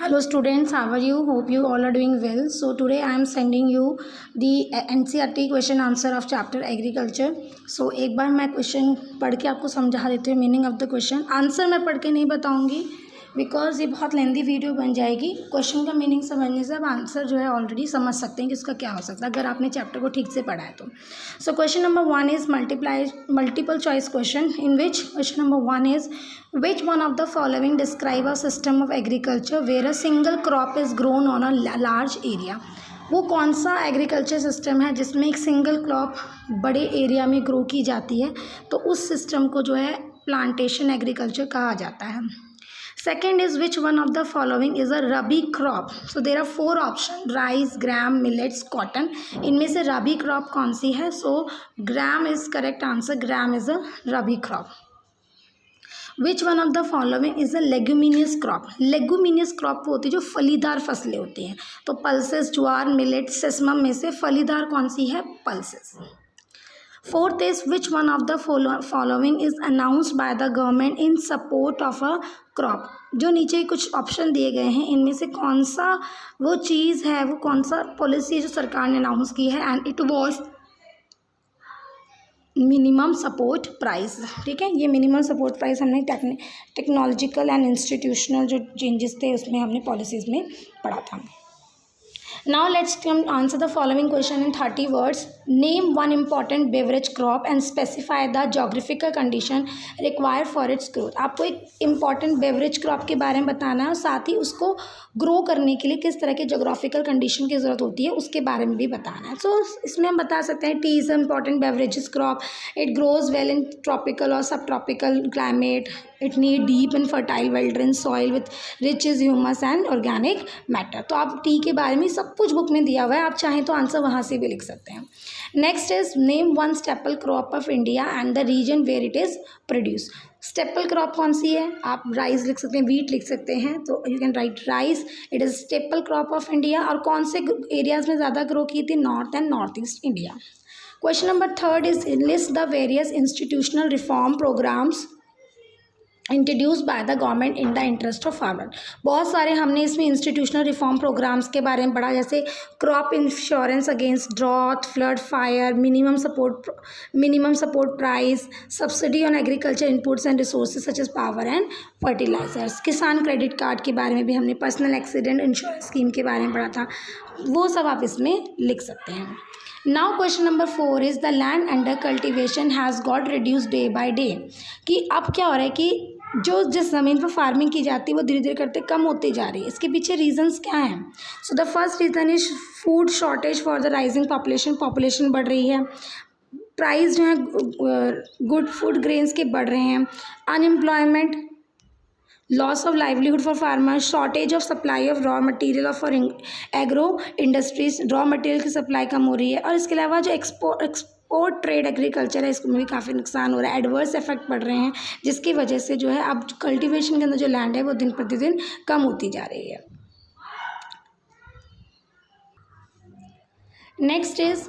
Hello students, how are you? Hope you all are doing well. So today I am sending you the NCERT question answer of chapter agriculture. So एक बार मैं question पढ़ के आपको समझा देती हूँ meaning of the question. Answer मैं पढ़ के नहीं बताऊँगी बिकॉज ये बहुत लेंदी वीडियो बन जाएगी. क्वेश्चन का मीनिंग समझने से आप आंसर जो है ऑलरेडी समझ सकते हैं कि इसका क्या हो सकता है अगर आपने चैप्टर को ठीक से पढ़ा है तो. So question number 1 is multiple choice question in which question number 1 is which one of the following describe a system of agriculture where a single crop is grown on a large area. वो कौन सा agriculture system है जिसमें एक single crop बड़े area में grow की जाती है, तो उस सिस्टम को जो है प्लांटेशन एग्रीकल्चर कहा जाता है. Second is which one of the following is a rabi crop. So there are 4 option: rice, gram, millets, cotton. इनमें से रबी क्रॉप कौन सी है? So gram is correct answer. Gram is a rabi crop. Which one of the following is a leguminous crop. Leguminous crop वो होती है जो फलीदार फसलें होती हैं. तो पल्सेस, ज्वार, मिलेट, सेसमम में से फलीदार कौन सी है? Pulses. Fourth is which one of the following is announced by the government in support of a crop. जो नीचे कुछ ऑप्शन दिए गए हैं इनमें से कौन सा वो चीज़ है, वो कौन सा पॉलिसी है जो सरकार ने अनाउंस की है? And it was minimum support price. ठीक है, ये मिनिमम सपोर्ट प्राइस हमने टेक्नोलॉजिकल एंड इंस्टीट्यूशनल जो चेंजेस थे उसमें हमने पॉलिसीज़ में पढ़ा था. Now let's come answer the following question in 30 words. Name one important beverage crop and specify the geographical condition required for its growth. आपको एक important beverage crop के बारे में बताना है और साथ ही उसको ग्रो करने के लिए किस तरह के जोग्राफिकल कंडीशन की ज़रूरत होती है उसके बारे में भी बताना है. सो इसमें हम बता सकते हैं T is important beverages crop. It grows well in tropical और सब tropical climate. It need deep and fertile well drain soil with rich is humus and organic matter. तो आप टी के बारे में सब कुछ बुक में दिया हुआ है, आप चाहें तो आंसर वहाँ से भी लिख सकते हैं. Next is name one staple crop of India and the region where it is produce. Staple crop कौन सी है? आप राइस लिख सकते हैं, वीट लिख सकते हैं, तो you can write rice. It is staple crop of India. और कौन से एरियाज में ज़्यादा ग्रो की थी? North and north east India. Question number 3 is list the various institutional reform programmes introduced by the government in the interest of farmer. बहुत सारे हमने इसमें इंस्टीट्यूशनल रिफॉर्म प्रोग्राम्स के बारे में पढ़ा, जैसे crop insurance against drought, flood, fire, minimum support price, subsidy on agriculture inputs and resources such as power and fertilizers. Kisan credit card के बारे में भी हमने, पर्सनल एक्सीडेंट इंश्योरेंस स्कीम के बारे में पढ़ा था. वो सब आप इसमें लिख सकते हैं. Now question number 4 is the land under cultivation has got reduce day by day. कि अब क्या हो रहा है कि जो जिस ज़मीन पर फार्मिंग की जाती है वो धीरे धीरे करते कम होती जा रही है. इसके पीछे रीजंस क्या हैं? So the first reason is food shortage for the rising population बढ़ रही है. प्राइस जो है गुड फूड ग्रेन्स के बढ़ रहे हैं. Unemployment, loss of livelihood for farmers, shortage of supply of raw material for agro industries. Raw material की सप्लाई कम हो रही है. और इसके अलावा जो एक्सपोर्ट ट्रेड एग्रीकल्चर है इसमें भी काफ़ी नुकसान हो रहा है. एडवर्स इफेक्ट पड़ रहे हैं जिसकी वजह से जो है अब कल्टीवेशन के अंदर जो लैंड है वो दिन प्रतिदिन कम होती जा रही है. Next is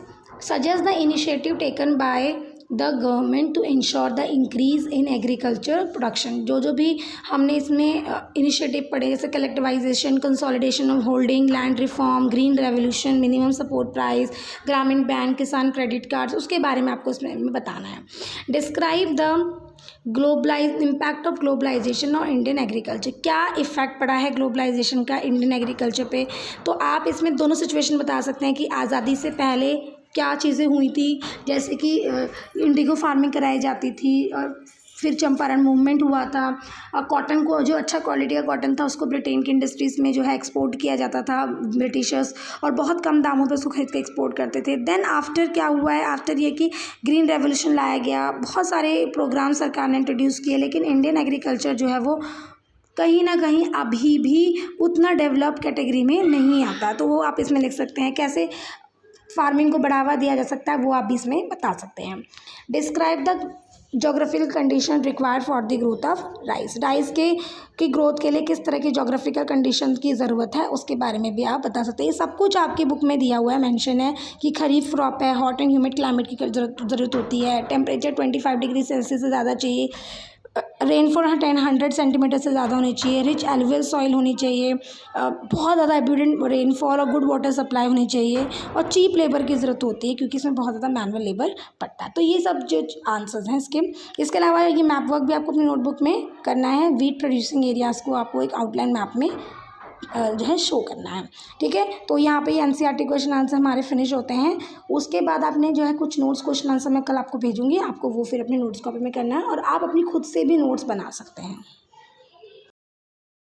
suggest the initiative taken by the government to ensure the increase in agriculture production. जो भी हमने इसमें इनिशिएटिव पढ़े, जैसे collectivisation, consolidation of holding, land reform, green revolution, minimum support price, Grameen bank, Kisan credit cards, उसके बारे में आपको इसमें बताना है. Describe the impact of globalisation और इंडियन एग्रीकल्चर. क्या इफेक्ट पड़ा है ग्लोबलाइजेशन का इंडियन एग्रीकल्चर पे? तो आप इसमें दोनों सिचुएशन बता सकते हैं कि आज़ादी से पहले क्या चीज़ें हुई थी, जैसे कि इंडिगो फार्मिंग कराई जाती थी और फिर चंपारण मूवमेंट हुआ था. और कॉटन को, जो अच्छा क्वालिटी का कॉटन था उसको ब्रिटेन की इंडस्ट्रीज़ में जो है एक्सपोर्ट किया जाता था ब्रिटिशर्स, और बहुत कम दामों पे उसको खरीद के एक्सपोर्ट करते थे. देन आफ्टर क्या हुआ है? आफ्टर ये कि ग्रीन रेवोल्यूशन लाया गया, बहुत सारे प्रोग्राम सरकार ने इंट्रोड्यूस किए, लेकिन इंडियन एग्रीकल्चर जो है वो कहीं ना कहीं अभी भी उतना डेवलप कैटेगरी में नहीं आता. तो वो आप इसमें लिख सकते हैं कैसे फार्मिंग को बढ़ावा दिया जा सकता है, वो आप भी इसमें बता सकते हैं. Describe the geographical condition required for the growth of rice. Rice की ग्रोथ के लिए किस तरह की जोग्राफिकल कंडीशन की ज़रूरत है उसके बारे में भी आप बता सकते हैं. ये सब कुछ आपकी बुक में दिया हुआ है, मेंशन है कि खरीफ क्रॉप है, हॉट एंड ह्यूमिड क्लाइमेट की ज़रूरत होती है, टेम्परेचर 25 डिग्री सेल्सियस से ज़्यादा चाहिए, रेनफॉल 100 सेंटीमीटर से ज़्यादा होनी चाहिए, रिच एलुवियल सॉइल होनी चाहिए, बहुत ज़्यादा एब्यूडेंट रेनफॉल और गुड वाटर सप्लाई होनी चाहिए, और चीप लेबर की ज़रूरत होती है क्योंकि इसमें बहुत ज़्यादा मैनुअल लेबर पड़ता है। तो ये सब जो आंसर्स हैं इसके अलावा ये मैप वर्क भी आपको अपनी नोटबुक में करना है। वीट प्रोड्यूसिंग एरियाज़ को आपको एक आउटलाइन मैप में जो है शो करना है, ठीक है। तो यहाँ पे एनसीईआरटी क्वेश्चन आंसर हमारे फिनिश होते हैं। उसके बाद आपने जो है कुछ नोट्स क्वेश्चन आंसर मैं कल आपको भेजूंगी, आपको वो फिर अपनी नोट्स कॉपी में करना है और आप अपनी खुद से भी नोट्स बना सकते हैं।